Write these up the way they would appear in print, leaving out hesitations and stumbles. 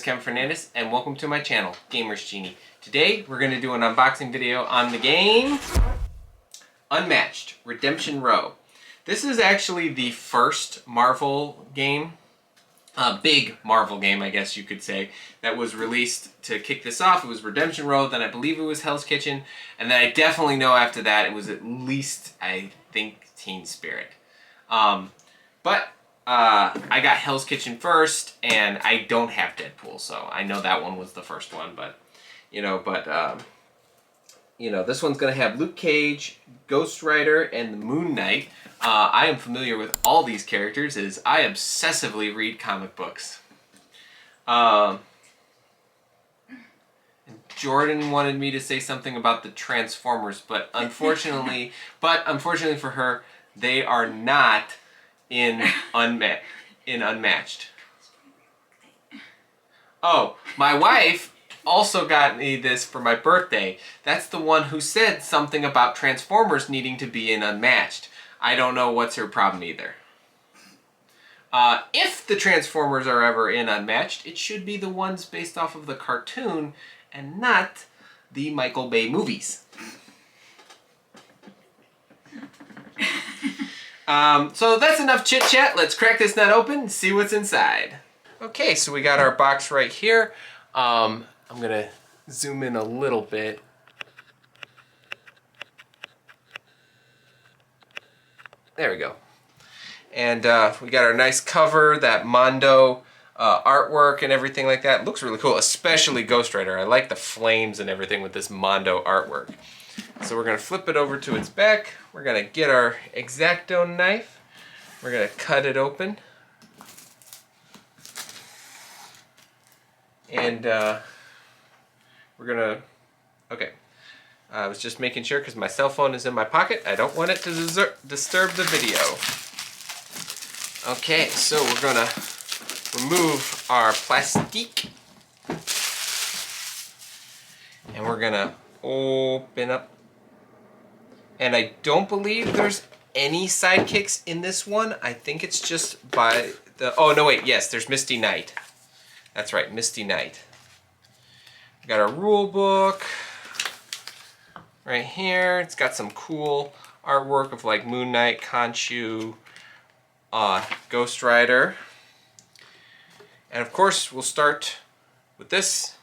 Kevin Fernandez, and welcome to my channel, Gamers Genie. Today, we're going to do an unboxing video on the game Unmatched, Redemption Row. This is actually the first Marvel game, big Marvel game, I guess you could say, that was released to kick this off. It was Redemption Row, then I believe it was Hell's Kitchen, and then I definitely know after that it was at least, I think, Teen Spirit. I got Hell's Kitchen first, and I don't have Deadpool, so I know that one was the first one, this one's going to have Luke Cage, Ghost Rider, and the Moon Knight. I am familiar with all these characters as I obsessively read comic books. Jordan wanted me to say something about the Transformers, but unfortunately for her, they are not in Unmatched. Oh, my wife also got me this for my birthday. That's the one who said something about Transformers needing to be in Unmatched. I don't know what's her problem either. If the Transformers are ever in Unmatched, it should be the ones based off of the cartoon and not the Michael Bay movies. So that's enough chit chat. Let's crack this nut open and see what's inside. Okay, so we got our box right here. I'm gonna zoom in a little bit. There we go. And we got our nice cover, that Mondo artwork and everything like that. It looks really cool, especially Ghost Rider. I like the flames and everything with this Mondo artwork. So we're going to flip it over to its back. We're going to get our X-Acto knife. We're going to cut it open. And we're going to... Okay. I was just making sure because my cell phone is in my pocket. I don't want it to disturb the video. Okay, so we're going to remove our plastique. And we're going to open up. And I don't believe there's any sidekicks in this one. I think it's just by the... Oh, no, wait. Yes, there's Misty Knight. That's right, Misty Knight. We got our rule book right here. It's got some cool artwork of like Moon Knight, Khonshu, Ghost Rider. And of course, we'll start with this.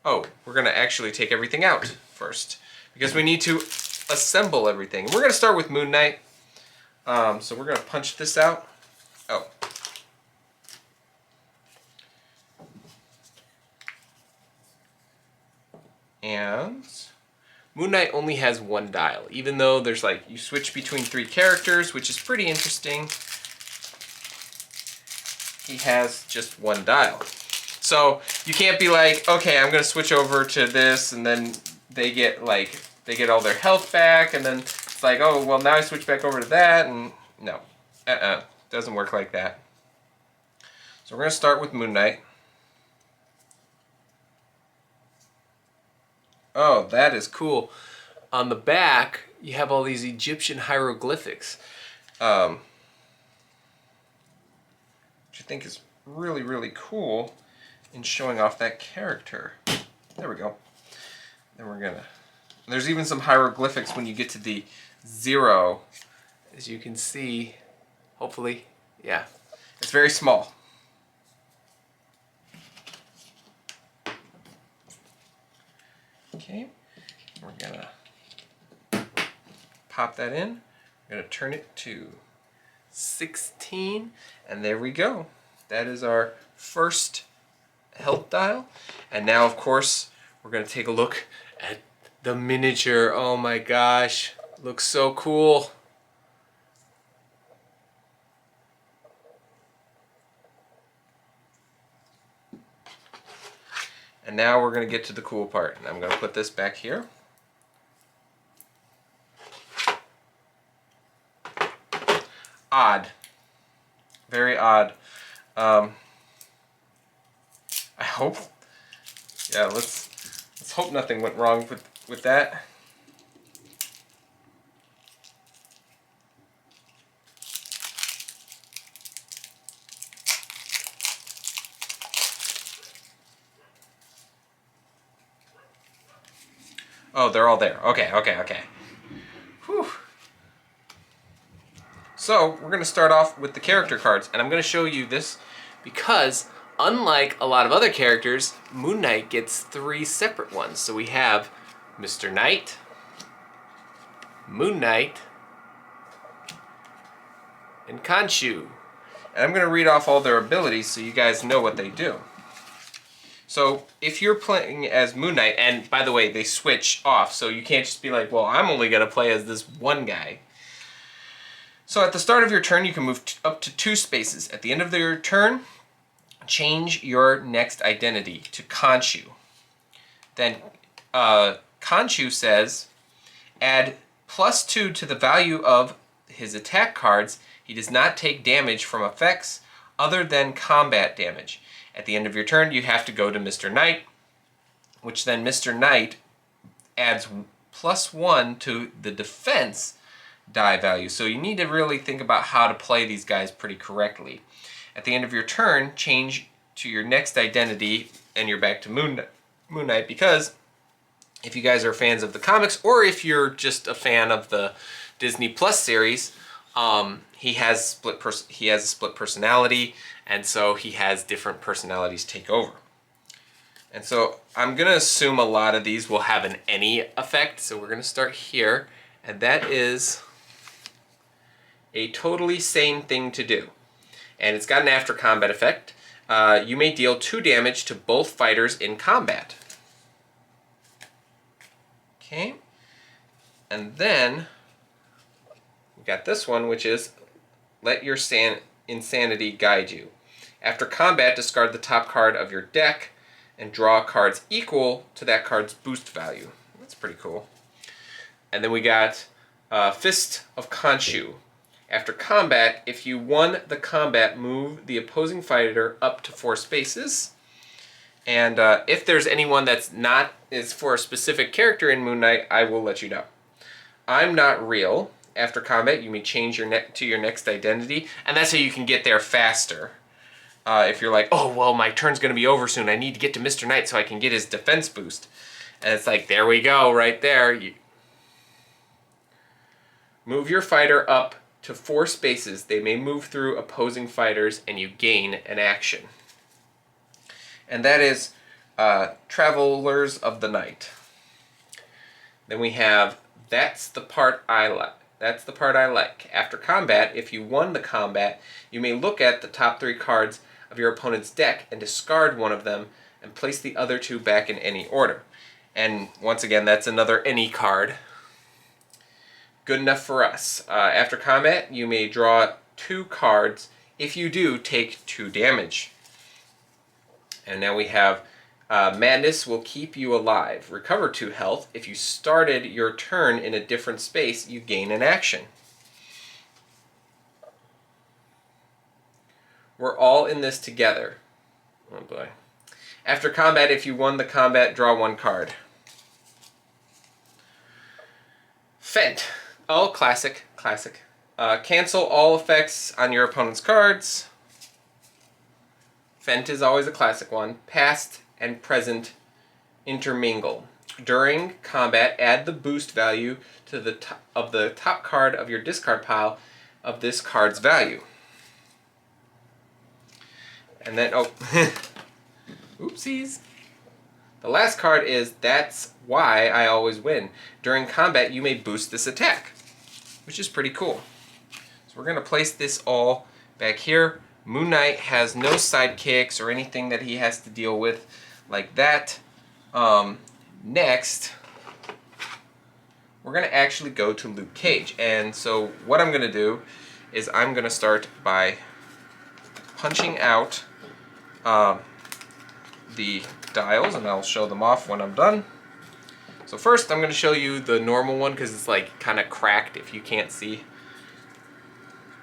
Oh, we're going to actually take everything out first because we need to assemble everything. We're going to start with Moon Knight. So we're going to punch this out. Oh. And Moon Knight only has one dial, even though there's like, you switch between 3 characters, which is pretty interesting. He has just one dial. So you can't be like, okay, I'm going to switch over to this, and then they get all their health back, and then it's like, oh, well, now I switch back over to that, and no. Doesn't work like that. So we're going to start with Moon Knight. Oh, that is cool. On the back, you have all these Egyptian hieroglyphics, which I think is really, really cool in showing off that character. There we go. Then we're gonna... There's even some hieroglyphics when you get to the 0. As you can see, hopefully, yeah. It's very small. Okay, we're gonna pop that in. We're gonna turn it to 16, and there we go. That is our first health dial. And now, of course, we're gonna take a look at the miniature. Oh my gosh, looks so cool. And now we're going to get to the cool part. And I'm going to put this back here. Odd. Very odd. I hope... Yeah, let's hope nothing went wrong with that. Oh, they're all there. Okay, okay, okay. Whew. So, we're going to start off with the character cards, and I'm going to show you this because, unlike a lot of other characters, Moon Knight gets 3 separate ones. So we have Mr. Knight, Moon Knight, and Khonshu. And I'm going to read off all their abilities so you guys know what they do. So if you're playing as Moon Knight, and by the way, they switch off, so you can't just be like, well, I'm only going to play as this one guy. So at the start of your turn, you can move up to 2 spaces. At the end of your turn, change your next identity to Khonshu. Then Khonshu says, add +2 to the value of his attack cards. He does not take damage from effects other than combat damage. At the end of your turn, you have to go to Mr. Knight, which then Mr. Knight adds +1 to the defense die value. So you need to really think about how to play these guys pretty correctly. At the end of your turn, change to your next identity, and you're back to Moon Knight, because if you guys are fans of the comics, or if you're just a fan of the Disney Plus series, he has a split personality, and so he has different personalities take over. And so I'm going to assume a lot of these will have an any effect. So we're going to start here, and that is a totally sane thing to do. And it's got an after combat effect. You may deal 2 damage to both fighters in combat. Okay. And then we got this one, which is let your insanity guide you. After combat, discard the top card of your deck and draw cards equal to that card's boost value. That's pretty cool. And then we got Fist of Khonshu. After combat, if you won the combat, move the opposing fighter up to 4 spaces. And if there's anyone that's not is for a specific character in Moon Knight, I will let you know. I'm not real. After combat, you may change your to your next identity, and that's how you can get there faster. If you're like, oh, well, my turn's going to be over soon. I need to get to Mr. Knight so I can get his defense boost. And it's like, there we go, right there. You move your fighter up to 4 spaces. They may move through opposing fighters, and you gain an action. And that is Travelers of the Night. Then we have That's the Part I Like. That's the part I like. After combat, if you won the combat, you may look at the top 3 cards of your opponent's deck and discard one of them and place the other 2 back in any order. And once again, that's another any card. Good enough for us. After combat, you may draw 2 cards. If you do, take 2 damage. And now we have Madness will keep you alive. Recover 2 health. If you started your turn in a different space, you gain an action. We're all in this together. Oh boy. After combat, if you won the combat, draw 1 card. Fent. Oh, classic. Cancel all effects on your opponent's cards. Fent is always a classic one. Past and present intermingle. During combat, add the boost value to the top card of your discard pile of this card's value. And then, oh, oopsies. The last card is That's Why I Always Win. During combat, you may boost this attack, which is pretty cool. So we're going to place this all back here. Moon Knight has no sidekicks or anything that he has to deal with like that. Next, we're going to actually go to Luke Cage. And so what I'm going to do is I'm going to start by punching out the dials, and I'll show them off when I'm done. So first I'm going to show you the normal one because it's like kind of cracked if you can't see.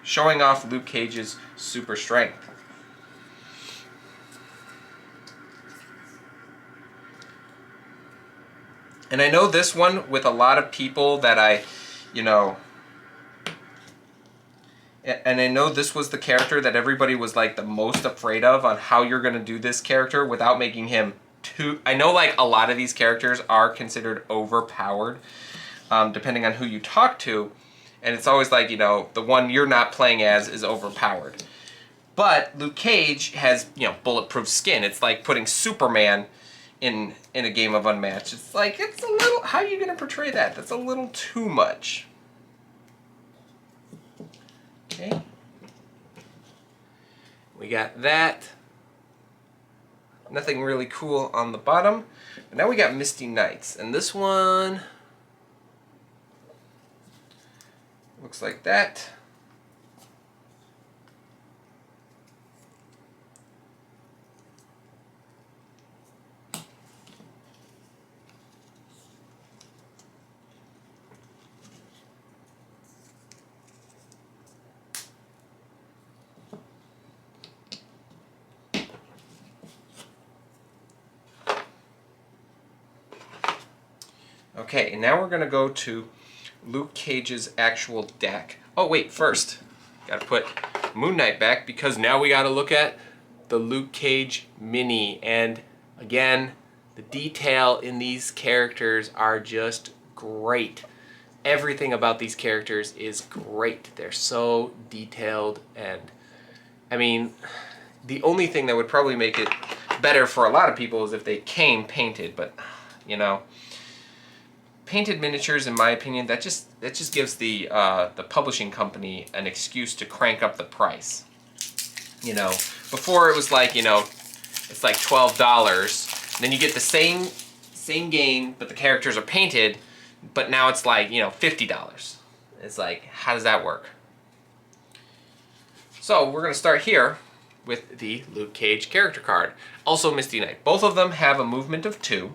Showing off Luke Cage's super strength. And I know this one with a lot of people that and I know this was the character that everybody was like the most afraid of on how you're going to do this character without making him too... I know like a lot of these characters are considered overpowered, depending on who you talk to. And it's always like, you know, the one you're not playing as is overpowered. But Luke Cage has, you know, bulletproof skin. It's like putting Superman in a game of Unmatched. It's like, it's a little... How are you going to portray that? That's a little too much. Okay. We got that. Nothing really cool on the bottom. But now we got Misty Knights. And this one looks like that. Okay, and now we're going to go to Luke Cage's actual deck. Oh, wait, first, got to put Moon Knight back because now we got to look at the Luke Cage mini. And again, the detail in these characters are just great. Everything about these characters is great. They're so detailed, and I mean, the only thing that would probably make it better for a lot of people is if they came painted, but you know, painted miniatures, in my opinion, that just gives the publishing company an excuse to crank up the price. You know, before it was like, you know, it's like $12, then you get the same game, but the characters are painted, but now it's like, you know, $50. It's like, how does that work? So we're going to start here with the Luke Cage character card. Also Misty Knight. Both of them have a movement of 2.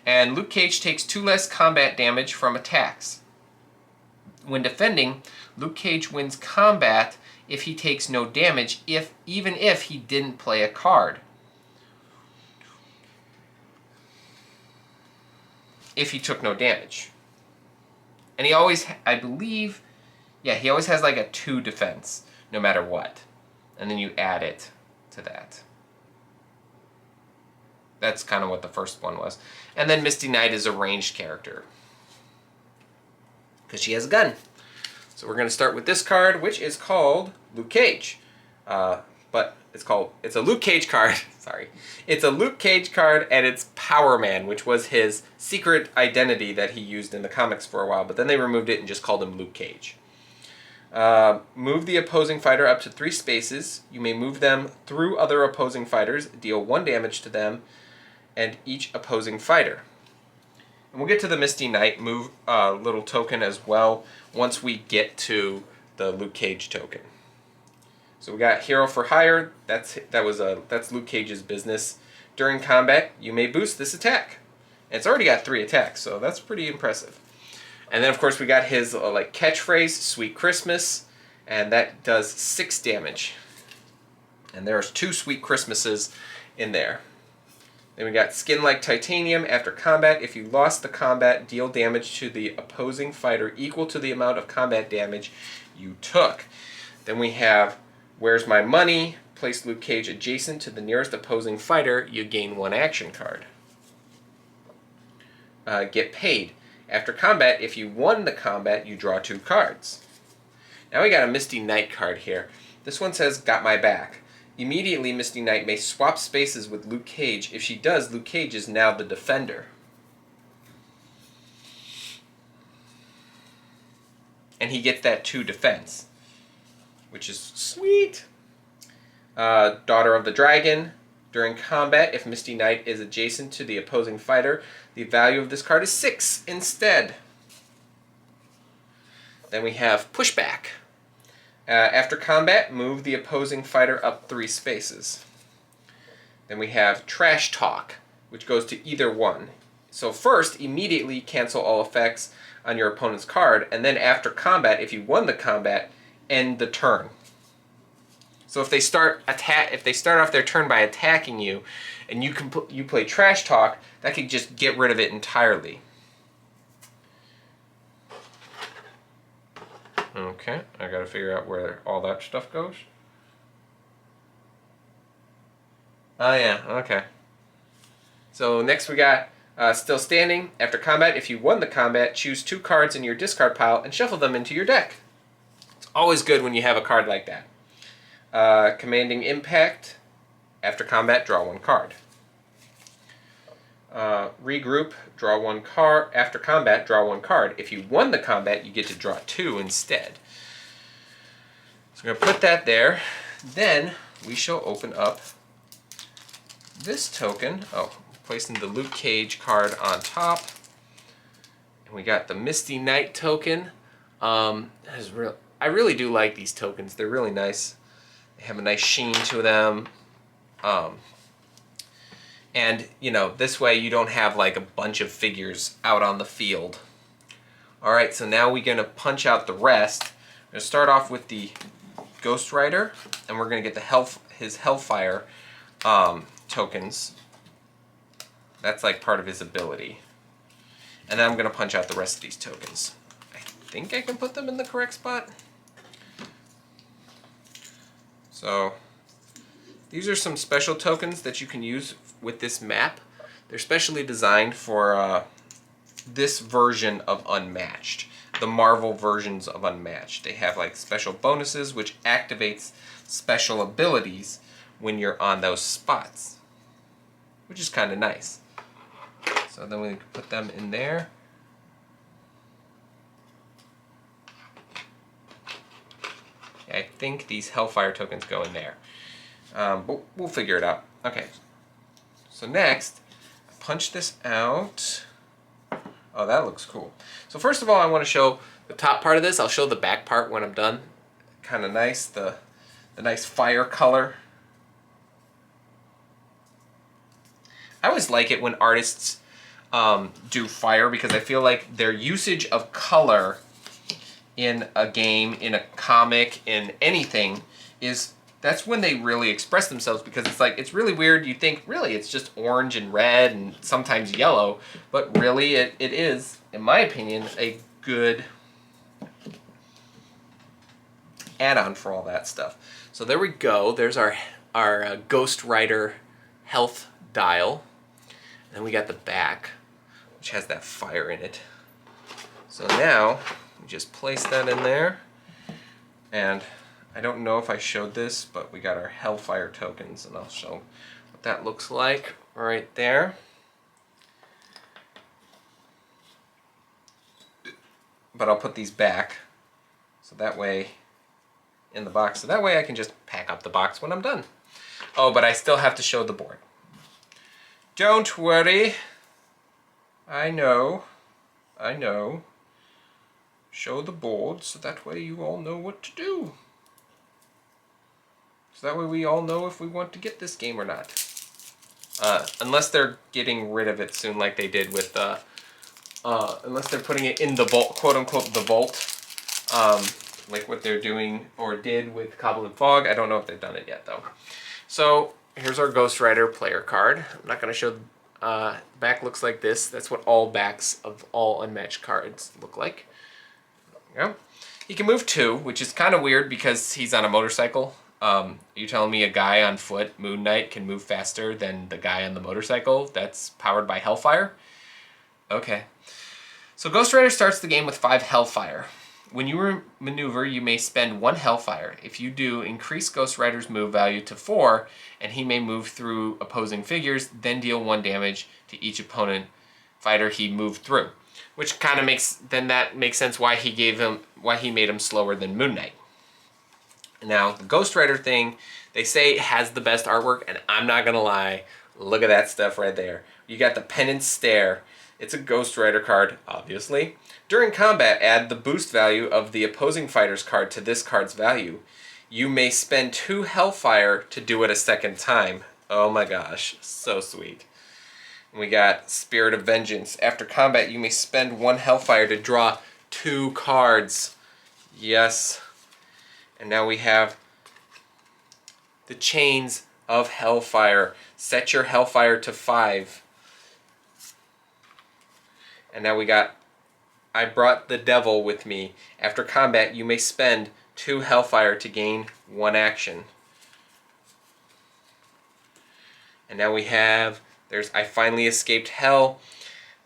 And Luke Cage takes 2 less combat damage from attacks. When defending, Luke Cage wins combat if he takes no damage, even if he didn't play a card. If he took no damage. And he always, I believe, yeah, he always has like a 2 defense, no matter what. And then you add it to that. That's kind of what the first one was. And then Misty Knight is a ranged character, because she has a gun. So we're going to start with this card, which is called Luke Cage. But it's a Luke Cage card. Sorry. It's a Luke Cage card, and it's Power Man, which was his secret identity that he used in the comics for a while. But then they removed it and just called him Luke Cage. Move the opposing fighter up to 3 spaces. You may move them through other opposing fighters, deal 1 damage to them, and each opposing fighter. And we'll get to the Misty Knight move little token as well once we get to the Luke Cage token. So we got Hero for Hire. That's Luke Cage's business. During combat, you may boost this attack. And it's already got 3 attacks, so that's pretty impressive. And then of course we got his like catchphrase, Sweet Christmas, and that does 6 damage. And there's 2 Sweet Christmases in there. Then we got Skin Like Titanium. After combat, if you lost the combat, deal damage to the opposing fighter equal to the amount of combat damage you took. Then we have Where's My Money? Place Luke Cage adjacent to the nearest opposing fighter. You gain 1 action card. Get Paid. After combat, if you won the combat, you draw 2 cards. Now we got a Misty Knight card here. This one says, Got My Back. Immediately, Misty Knight may swap spaces with Luke Cage. If she does, Luke Cage is now the defender. And he gets that 2 defense, which is sweet. Daughter of the Dragon. During combat, if Misty Knight is adjacent to the opposing fighter, the value of this card is 6 instead. Then we have Pushback. After combat, move the opposing fighter up 3 spaces. Then we have Trash Talk, which goes to either one. So first, immediately cancel all effects on your opponent's card, and then after combat, if you won the combat, end the turn. So if they start off their turn by attacking you, and you play Trash Talk, that could just get rid of it entirely. Okay, I gotta figure out where all that stuff goes. Oh yeah, okay. So next we got still standing. After combat, if you won the combat, choose 2 cards in your discard pile and shuffle them into your deck. It's always good when you have a card like that. Commanding impact. After combat, draw 1 card. Regroup, draw 1 card. After combat, draw 1 card. If you won the combat, you get to draw 2 instead. So I'm going to put that there. Then we shall open up this token. Oh, placing the Luke Cage card on top. And we got the Misty Knight token. I really do like these tokens. They're really nice. They have a nice sheen to them. And, you know, this way you don't have like a bunch of figures out on the field. Alright, so now we're going to punch out the rest. We're going to start off with the Ghost Rider, and we're going to get his Hellfire tokens. That's like part of his ability. And then I'm going to punch out the rest of these tokens. I think I can put them in the correct spot. So these are some special tokens that you can use with this map. They're specially designed for this version of Unmatched. The Marvel versions of Unmatched. They have like special bonuses which activates special abilities when you're on those spots, which is kind of nice. So then we can put them in there. Yeah, I think these Hellfire tokens go in there. But we'll figure it out. Okay. So next, punch this out. Oh, that looks cool. So first of all, I want to show the top part of this. I'll show the back part when I'm done. Kind of nice, the nice fire color. I always like it when artists do fire because I feel like their usage of color in a game, in a comic, in anything that's when they really express themselves, because it's like, it's really weird. You think, really, it's just orange and red and sometimes yellow, but really it is, in my opinion, a good add-on for all that stuff. So there we go. There's our Ghost Rider health dial. And then we got the back, which has that fire in it. So now, we just place that in there, and I don't know if I showed this, but we got our Hellfire tokens, and I'll show what that looks like right there. But I'll put these back, so that way, in the box, so that way I can just pack up the box when I'm done. Oh, but I still have to show the board. Don't worry. I know. Show the board, so that way you all know what to do. So that way we all know if we want to get this game or not. Unless they're getting rid of it soon like they did with, unless they're putting it in the vault, quote unquote, the vault. Like what they're doing or did with Cobble and Fog. I don't know if they've done it yet though. So here's our Ghost Rider player card. I'm not going to show, back looks like this. That's what all backs of all Unmatched cards look like. There you go. He can move 2, which is kind of weird because he's on a motorcycle. Are you telling me a guy on foot, Moon Knight, can move faster than the guy on the motorcycle that's powered by Hellfire? Okay. So Ghost Rider starts the game with 5 Hellfire. When you maneuver, you may spend 1 Hellfire. If you do, increase Ghost Rider's move value to 4, and he may move through opposing figures, then deal 1 damage to each opponent fighter he moved through. Which kind of makes sense why he made him slower than Moon Knight. Now, the Ghost Rider thing, they say it has the best artwork, and I'm not gonna lie, look at that stuff right there. You got the Penance Stare. It's a Ghost Rider card, obviously. During combat, add the boost value of the opposing fighter's card to this card's value. You may spend 2 Hellfire to do it a second time. Oh my gosh, so sweet. We got Spirit of Vengeance. After combat, you may spend 1 Hellfire to draw 2 cards. Yes. And now we have the Chains of Hellfire. Set your Hellfire to 5. And now we got I Brought the Devil with Me. After combat, you may spend 2 Hellfire to gain 1 action. And now we have There's I finally escaped hell.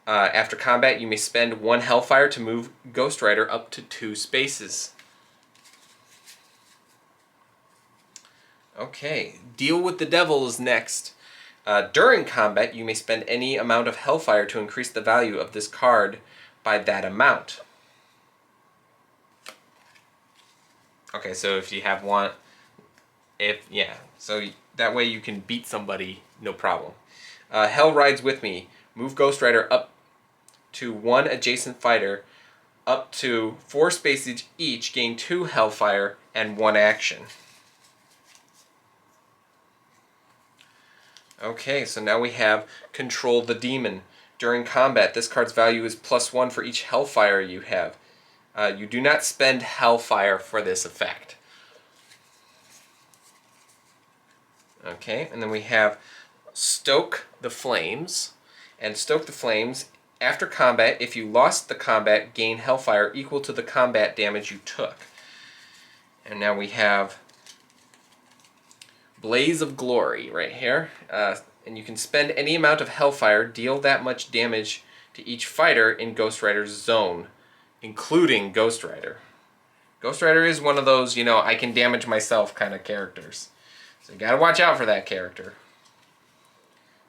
After combat, you may spend 1 Hellfire to move Ghost Rider up to 2 spaces. Okay, Deal with the Devil is next. During combat, you may spend any amount of Hellfire to increase the value of this card by that amount. Okay, so if you have one, so that way you can beat somebody, no problem. Hell rides with me. Move Ghost Rider up to 1 adjacent fighter, up to 4 spaces each, gain 2 Hellfire and 1 action. Okay, so now we have Control the Demon. During combat, this card's value is +1 for each Hellfire you have. You do not spend Hellfire for this effect. Okay, and then we have Stoke the Flames. And Stoke the Flames, after combat, if you lost the combat, gain Hellfire equal to the combat damage you took. And now we have Blaze of Glory right here. And you can spend any amount of Hellfire, deal that much damage to each fighter in Ghost Rider's zone, including Ghost Rider. Ghost Rider is one of those, I can damage myself kind of characters. So you gotta watch out for that character.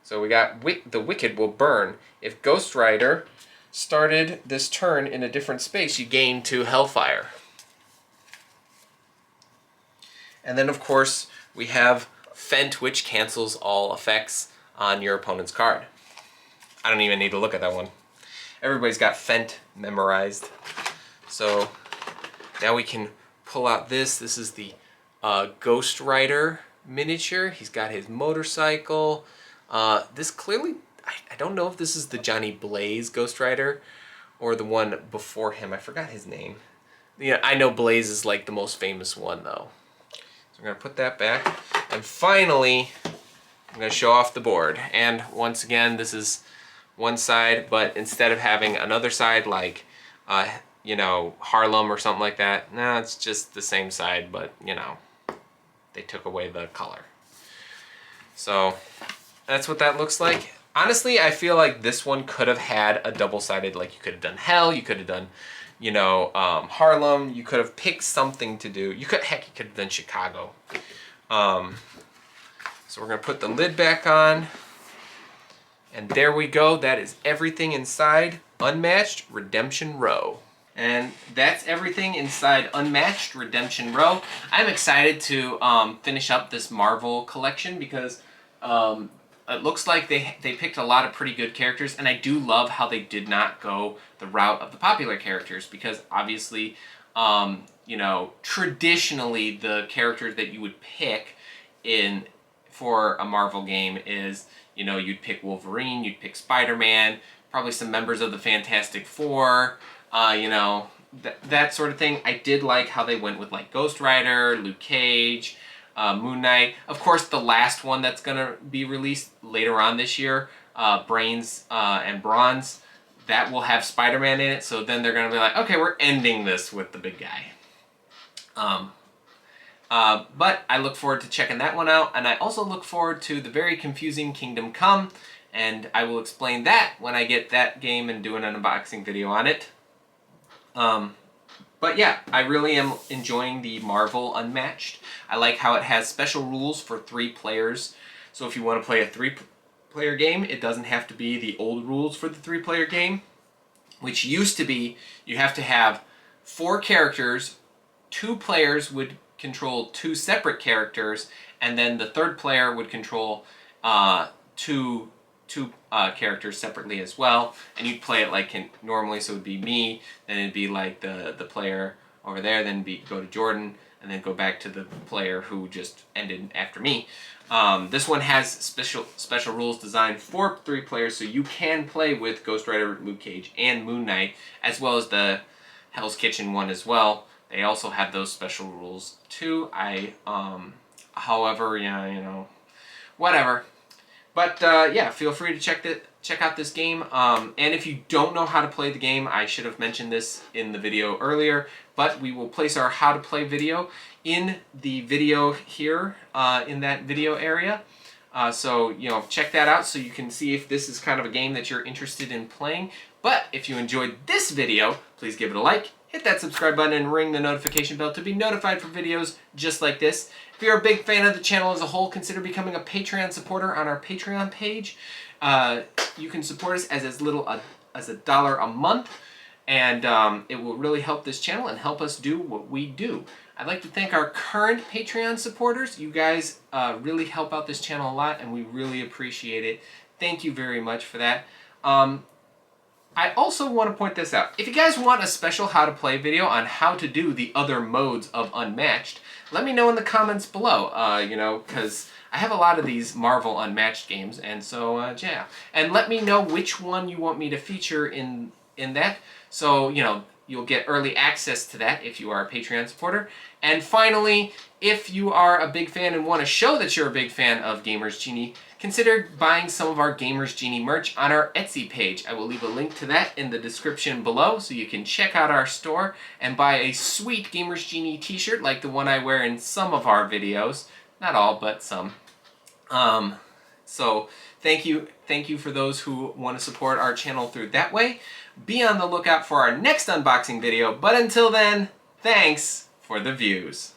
So we got the Wicked will burn. If Ghost Rider started this turn in a different space, you gain 2 Hellfire. And then, of course, we have Fent, which cancels all effects on your opponent's card. I don't even need to look at that one. Everybody's got Fent memorized. So now we can pull out this. This is the Ghost Rider miniature. He's got his motorcycle. This clearly, I don't know if this is the Johnny Blaze Ghost Rider or the one before him. I forgot his name. I know Blaze is like the most famous one though. So I'm going to put that back. And finally, I'm going to show off the board. And once again, this is one side, but instead of having another side like, Harlem or something like that, no, it's just the same side, but, they took away the color. So that's what that looks like. Honestly, I feel like this one could have had a double-sided, like you could have done Hell, you could have done, Harlem, you could have picked something to do. You could have done Chicago. So we're gonna put the lid back on. And there we go, that is everything inside Unmatched Redemption Row. And that's everything inside Unmatched Redemption Row. I'm excited to finish up this Marvel collection because it looks like they picked a lot of pretty good characters, and I do love how they did not go the route of the popular characters because obviously, traditionally the characters that you would pick for a Marvel game is, you'd pick Wolverine, you'd pick Spider-Man, probably some members of the Fantastic Four, that sort of thing. I did like how they went with like Ghost Rider, Luke Cage, Moon Knight. Of course, the last one that's going to be released later on this year, Brains and Bronze, that will have Spider-Man in it. So then they're going to be like, okay, we're ending this with the big guy. But I look forward to checking that one out. And I also look forward to the very confusing Kingdom Come. And I will explain that when I get that game and do an unboxing video on it. But yeah, I really am enjoying the Marvel Unmatched. I like how it has special rules for 3 players. So if you want to play a 3-player game, it doesn't have to be the old rules for the 3-player game, which used to be you have to have 4 characters, 2 players would control 2 separate characters, and then the 3rd player would control 2 characters separately as well, and you'd play it like normally, so it would be me, then it'd be like the player over there, then go to Jordan, and then go back to the player who just ended after me. This one has special rules designed for 3 players, so you can play with Ghost Rider, Luke Cage, and Moon Knight, as well as the Hell's Kitchen one as well. They also have those special rules too. However, whatever. But yeah, feel free to check out this game. And if you don't know how to play the game, I should have mentioned this in the video earlier, but we will place our how to play video in the video here, in that video area. So, you know, check that out so you can see if this is kind of a game that you're interested in playing. But if you enjoyed this video, please give it a like, hit that subscribe button, and ring the notification bell to be notified for videos just like this. If you're a big fan of the channel as a whole, consider becoming a Patreon supporter on our Patreon page. You can support us as little as $1 a month, and it will really help this channel and help us do what we do. I'd like to thank our current Patreon supporters. You guys really help out this channel a lot, and we really appreciate it. Thank you very much for that. I also want to point this out. If you guys want a special how to play video on how to do the other modes of Unmatched, let me know in the comments below, you know, because I have a lot of these Marvel Unmatched games, and so, yeah. And let me know which one you want me to feature in that, so, you know, you'll get early access to that if you are a Patreon supporter. And finally, if you are a big fan and want to show that you're a big fan of Gamers Genie, consider buying some of our Gamers Genie merch on our Etsy page. I will leave a link to that in the description below so you can check out our store and buy a sweet Gamers Genie t-shirt like the one I wear in some of our videos. Not all, but some. So thank you for those who want to support our channel through that way. Be on the lookout for our next unboxing video, but until then, thanks for the views.